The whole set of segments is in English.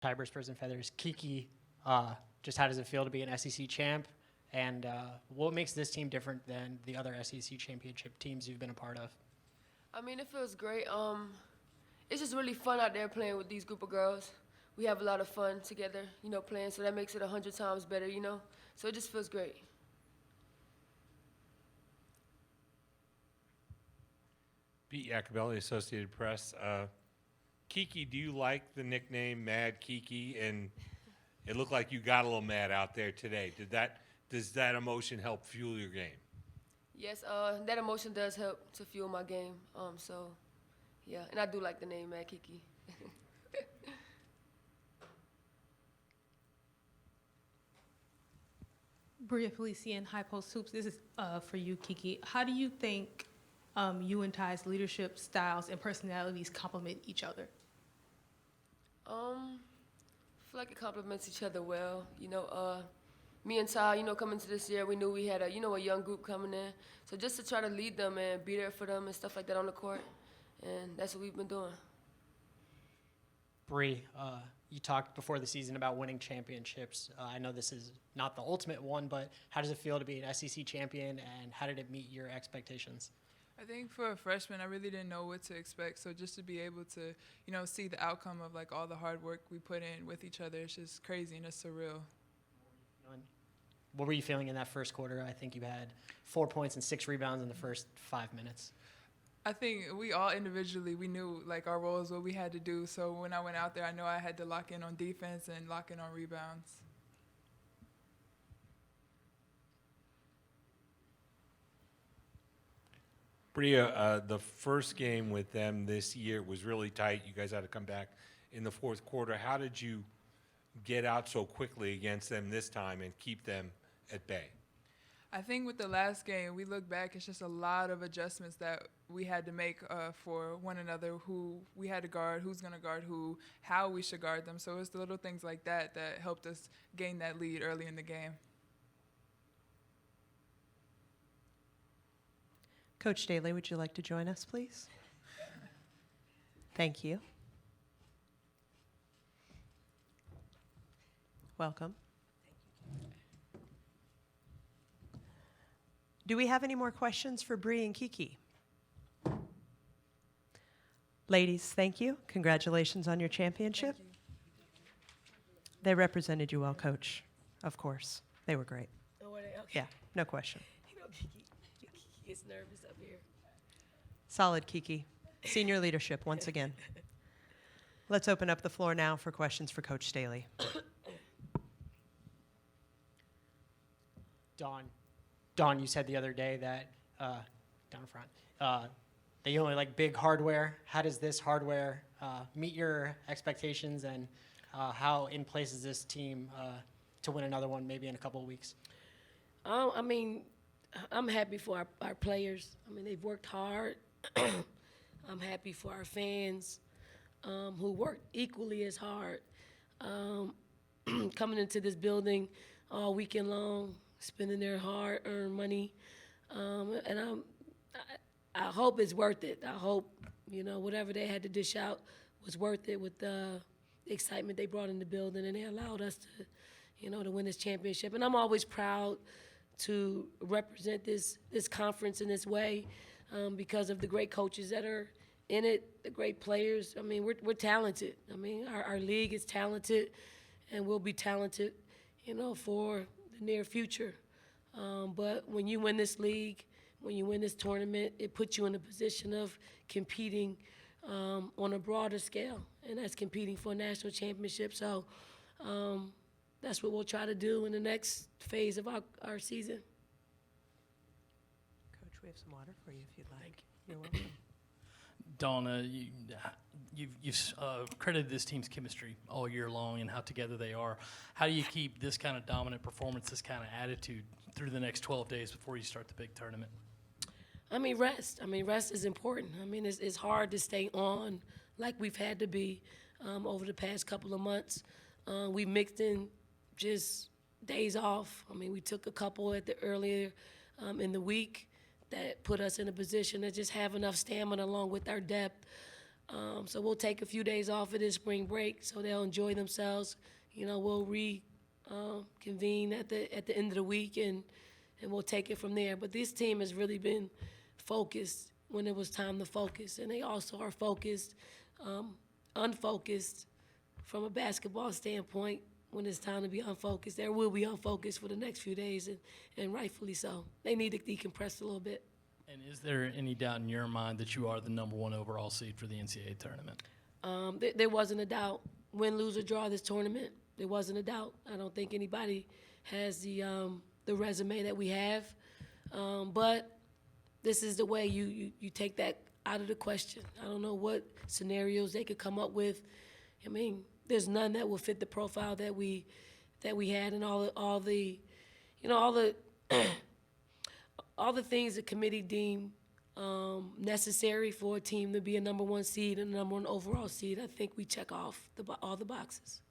Tiber's Prison Feathers. Kiki, just how does it feel to be an SEC champ? And what makes this team different than the other SEC championship teams you've been a part of? I mean, it feels great. It's just really fun out there playing with these group of girls. We have a lot of fun together, playing, so that makes it 100 times better, So it just feels great. Pete Iacobelli, Associated Press. Kiki, do you like the nickname Mad Kiki? And it looked like you got a little mad out there today. Does that emotion help fuel your game? Yes, that emotion does help to fuel my game. So, yeah, and I do like the name Mad Kiki. Bria Felician, High Post Hoops. This is for you, Kiki. How do you think you and Ty's leadership styles and personalities complement each other? I feel like it complements each other well. Me and Ty, coming into this year, we knew we had a young group coming in. So just to try to lead them and be there for them and stuff like that on the court. And that's what we've been doing. Bree, you talked before the season about winning championships. I know this is not the ultimate one, but how does it feel to be an SEC champion, and how did it meet your expectations? I think for a freshman, I really didn't know what to expect. So just to be able to, see the outcome of like all the hard work we put in with each other, it's just crazy and it's surreal. What were you feeling in that first quarter? I think you had 4 points and 6 rebounds in the first 5 minutes. I think we all individually, we knew like our roles, what we had to do. So when I went out there, I know I had to lock in on defense and lock in on rebounds. Bria, the first game with them this year was really tight. You guys had to come back in the fourth quarter. How did you get out so quickly against them this time and keep them at bay? I think with the last game, we look back, it's just a lot of adjustments that we had to make for one another, who we had to guard, who's going to guard who, how we should guard them. So it's the little things like that that helped us gain that lead early in the game. Coach Staley, would you like to join us, please? Thank you. Welcome. Do we have any more questions for Bree and Kiki? Ladies, thank you. Congratulations on your championship. They represented you well, Coach, of course. They were great. Oh, were they? Okay. Yeah, no question. Kiki gets nervous up here. Solid, Kiki. Senior leadership, once again. Let's open up the floor now for questions for Coach Staley. Dawn, you said the other day that, down front, that you only like big hardware. How does this hardware meet your expectations, and how in place is this team to win another one maybe in a couple of weeks? I mean, I'm happy for our players. I mean, they've worked hard. I'm happy for our fans who worked equally as hard. Coming into this building all weekend long, spending their hard-earned money, and I hope it's worth it. I hope, whatever they had to dish out was worth it with the excitement they brought in the building, and they allowed us to, to win this championship. And I'm always proud to represent this conference in this way because of the great coaches that are in it, the great players. I mean, we're talented. I mean, our league is talented, and we'll be talented, for the near future. But when you win this league, when you win this tournament, it puts you in a position of competing on a broader scale, and that's competing for a national championship. So that's what we'll try to do in the next phase of our season. Coach, we have some water for you if you'd like. You're welcome. Donna, you've credited this team's chemistry all year long and how together they are. How do you keep this kind of dominant performance, this kind of attitude through the next 12 days before you start the big tournament? I mean, rest. Rest is important. It's hard to stay on like we've had to be over the past couple of months. We mixed in just days off. We took a couple at the earlier in the week that put us in a position to just have enough stamina along with our depth So we'll take a few days off of this spring break so they'll enjoy themselves. We'll reconvene at the end of the week and we'll take it from there. But this team has really been focused when it was time to focus, and they also are focused, unfocused from a basketball standpoint when it's time to be unfocused. There will be unfocused for the next few days, and rightfully so. They need to decompress a little bit. And is there any doubt in your mind that you are the #1 overall seed for the NCAA tournament? There wasn't a doubt. Win, lose, or draw this tournament, there wasn't a doubt. I don't think anybody has the resume that we have. But this is the way you take that out of the question. I don't know what scenarios they could come up with. I mean, there's none that will fit the profile that we had, and all the things the committee deemed necessary for a team to be a #1 seed and a #1 overall seed. I think we check off all the boxes.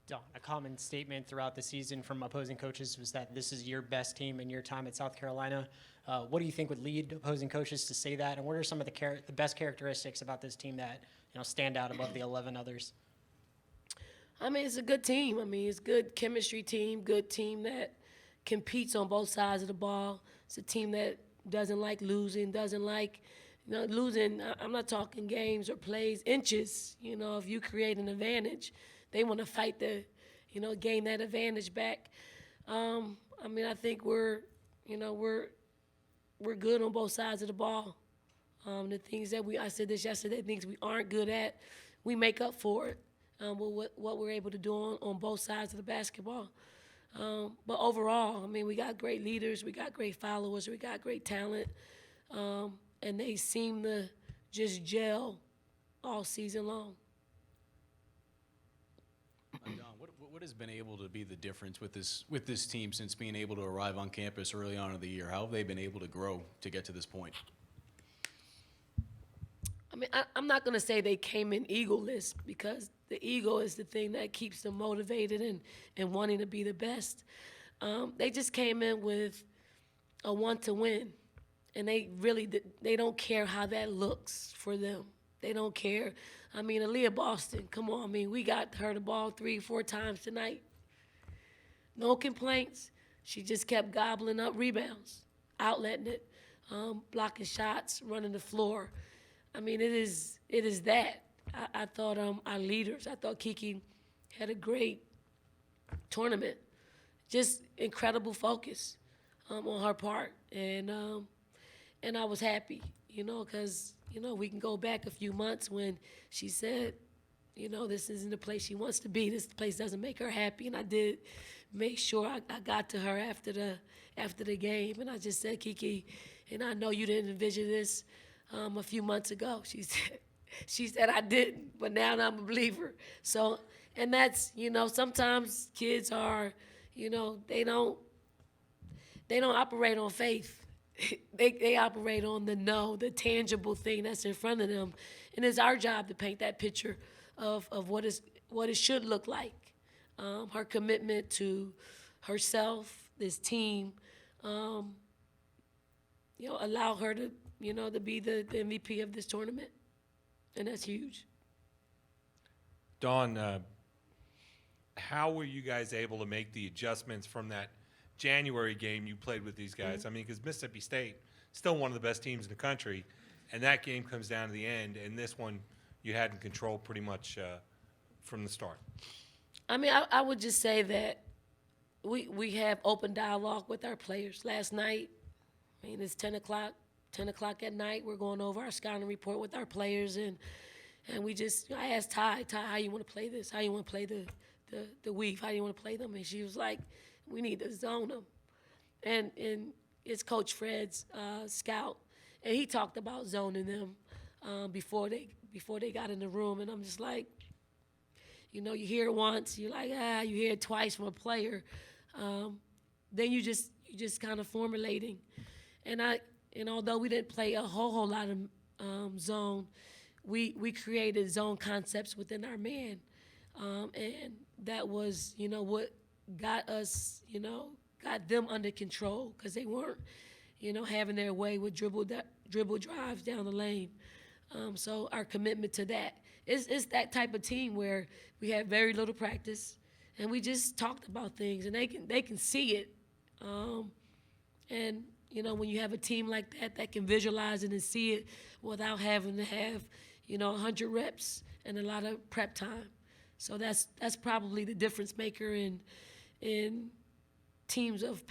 Dawn, a common statement throughout the season from opposing coaches was that this is your best team in your time at South Carolina. What do you think would lead opposing coaches to say that, and what are some of the best characteristics about this team that stand out above the 11 others? I mean, it's a good team. I mean, it's a good chemistry team, good team that competes on both sides of the ball. It's a team that doesn't like losing, doesn't like losing. I'm not talking games or plays, inches. If you create an advantage, they want to fight to, gain that advantage back. I mean, I think we're good on both sides of the ball. The things that I said this yesterday, things we aren't good at, we make up for it. With what we're able to do on both sides of the basketball. But overall, I mean, we got great leaders, we got great followers, we got great talent, and they seem to just gel all season long. Dawn, what has been able to be the difference with this team since being able to arrive on campus early on in the year? How have they been able to grow to get to this point? I mean, I'm not going to say they came in egoless, because the ego is the thing that keeps them motivated and wanting to be the best. They just came in with a want to win, and they don't care how that looks for them. They don't care. I mean, Aaliyah Boston, come on. I mean, we got her the ball 3-4 times tonight. No complaints. She just kept gobbling up rebounds, outletting it, blocking shots, running the floor. I mean, it is that. I thought our leaders, I thought Kiki had a great tournament. Just incredible focus on her part. And I was happy, because, we can go back a few months when she said, this isn't the place she wants to be. This place doesn't make her happy. And I did make sure I got to her after the game. And I just said, Kiki, and I know you didn't envision this a few months ago. She said I didn't, but now I'm a believer. So, and that's, sometimes kids are, they don't operate on faith. They operate on the tangible thing that's in front of them. And it's our job to paint that picture of what it should look like. Her commitment to herself, this team, allow her to, to be the MVP of this tournament. And that's huge. Dawn, how were you guys able to make the adjustments from that January game you played with these guys? I mean, because Mississippi State, still one of the best teams in the country, and that game comes down to the end, and this one you had in control pretty much from the start. I mean, I would just say that we have open dialogue with our players. Last night, I mean, it's 10 o'clock at night. We're going over our scouting report with our players, and I asked Ty, how you want to play this? How you want to play the weave? How you want to play them? And she was like, we need to zone them. And it's Coach Fred's scout, and he talked about zoning them before they got in the room, and I'm just like, you hear it once, you're like, you hear it twice from a player, then you just kind of formulating. And although we didn't play a whole lot of zone, we created zone concepts within our man, and that was what got us got them under control, because they weren't having their way with dribble drives down the lane. So our commitment to that. It's that type of team where we had very little practice, and we just talked about things, and they can see it. And when you have a team like that can visualize it and see it without having to have 100 reps and a lot of prep time. So that's probably the difference maker in teams of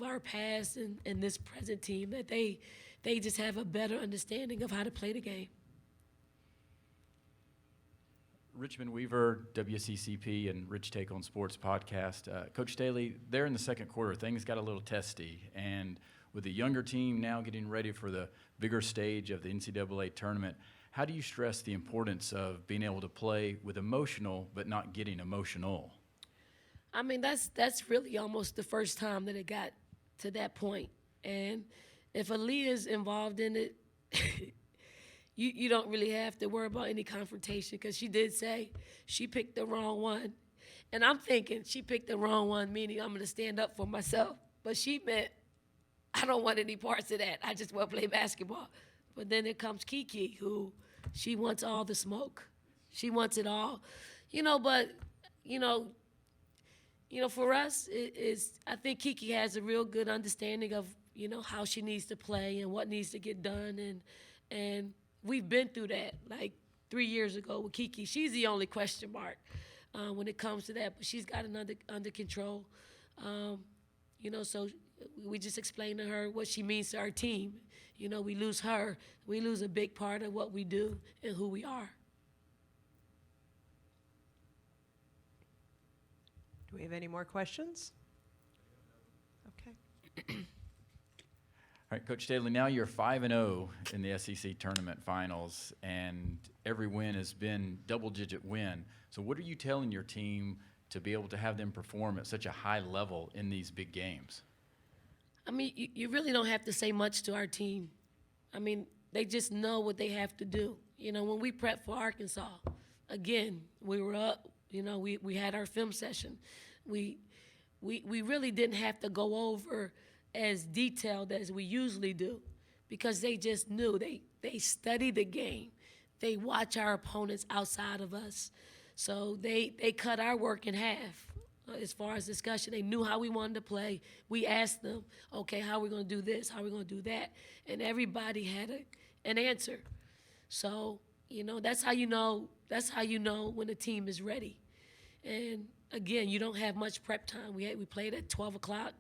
our past and this present team, that they just have a better understanding of how to play the game. Richmond Weaver, WCCP, and Rich Take on Sports podcast. Coach Staley, there in the second quarter, things got a little testy, and with the younger team now getting ready for the bigger stage of the NCAA tournament, how do you stress the importance of being able to play with emotional but not getting emotional? I mean, that's really almost the first time that it got to that point. And if Aaliyah's involved in it, you don't really have to worry about any confrontation, because she did say she picked the wrong one. And I'm thinking she picked the wrong one, meaning I'm going to stand up for myself. But she meant, I don't want any parts of that. I just want to play basketball. But then there comes Kiki, who she wants all the smoke. She wants it all. But for us, I think Kiki has a real good understanding of, how she needs to play and what needs to get done. And we've been through that, like 3 years ago with Kiki. She's the only question mark when it comes to that, but she's got it under control. So we just explained to her what she means to our team. We lose her, we lose a big part of what we do and who we are. Do we have any more questions? Okay. All right, Coach Staley, now you're 5-0 in the SEC Tournament Finals, and every win has been double-digit win. So what are you telling your team to be able to have them perform at such a high level in these big games? I mean, you really don't have to say much to our team. I mean, they just know what they have to do. When we prepped for Arkansas, again, we were up. We had our film session. We really didn't have to go over as detailed as we usually do, because they just knew. They study the game. They watch our opponents outside of us. So they cut our work in half. As far as discussion, they knew how we wanted to play. We asked them, okay, how are we going to do this? How are we going to do that? And everybody had an answer. So, that's how you know when the team is ready. And again, you don't have much prep time. We played at 12 o'clock.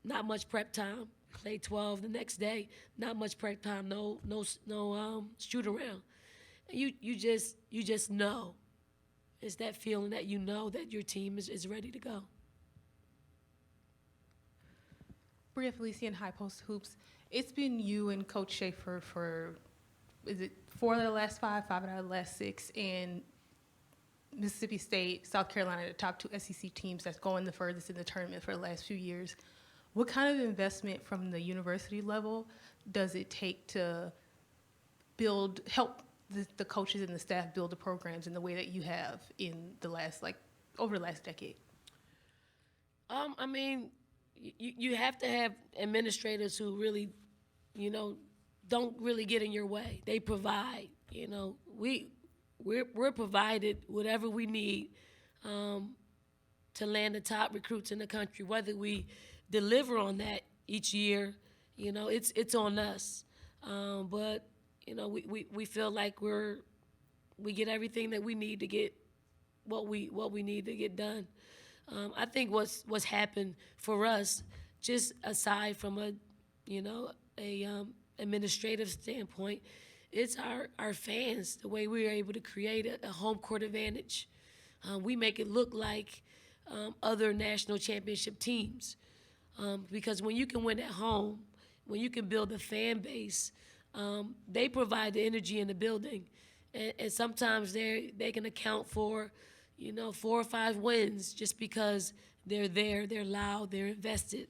Not much prep time. Played 12 the next day. Not much prep time. No shoot around. You just know. It's that feeling that you know that your team is ready to go. Bria Felicia in High Post Hoops. It's been you and Coach Schaefer for, is it 4 out of the last 5 out of the last 6, and Mississippi State, South Carolina, the top 2 SEC teams that's going the furthest in the tournament for the last few years. What kind of investment from the university level does it take to help the coaches and the staff build the programs in the way that you have in the last, over the last decade? I mean, you have to have administrators who really, don't really get in your way. They provide. We're provided whatever we need to land the top recruits in the country. Whether we deliver on that each year, it's on us. But we feel like we get everything that we need to get what we need to get done. I think what's happened for us, just aside from a administrative standpoint, it's our fans, the way we are able to create a home court advantage. We make it look like other national championship teams, because when you can win at home, when you can build a fan base, they provide the energy in the building, and sometimes they can account for 4 or 5 wins just because they're there, they're loud, they're invested.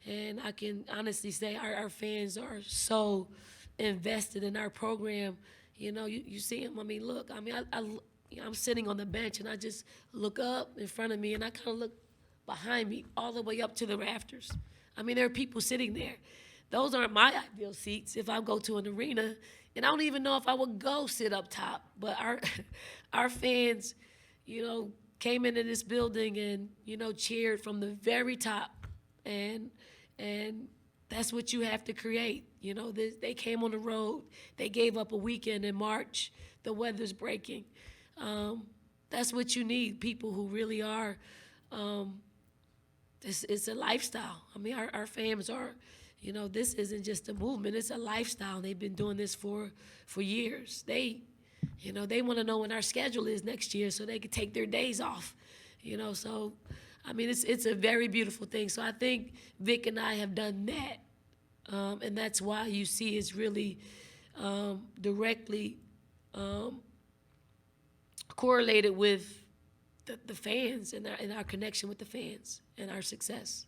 And I can honestly say our fans are so invested in our program. You see them. I mean, look. I mean, I'm sitting on the bench and I just look up in front of me and I kind of look behind me all the way up to the rafters. I mean, there are people sitting there those aren't my ideal seats if I go to an arena. And I don't even know if I would go sit up top. But our fans, came into this building and, cheered from the very top. And that's what you have to create. They came on the road. They gave up a weekend in March. The weather's breaking. That's what you need, people who really are. It's a lifestyle. I mean, our fans are, this isn't just a movement. It's a lifestyle. They've been doing this for years. They want to know when our schedule is next year so they can take their days off. So, I mean, it's a very beautiful thing. So I think Vic and I have done that. And that's why you see it's really directly correlated with the fans and our connection with the fans and our success.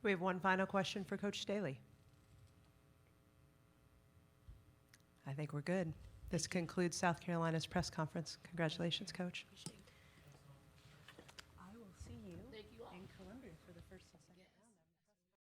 We have one final question for Coach Staley. I think we're good. This concludes South Carolina's press conference. Congratulations, Coach. I will see you in Columbia for the first and second.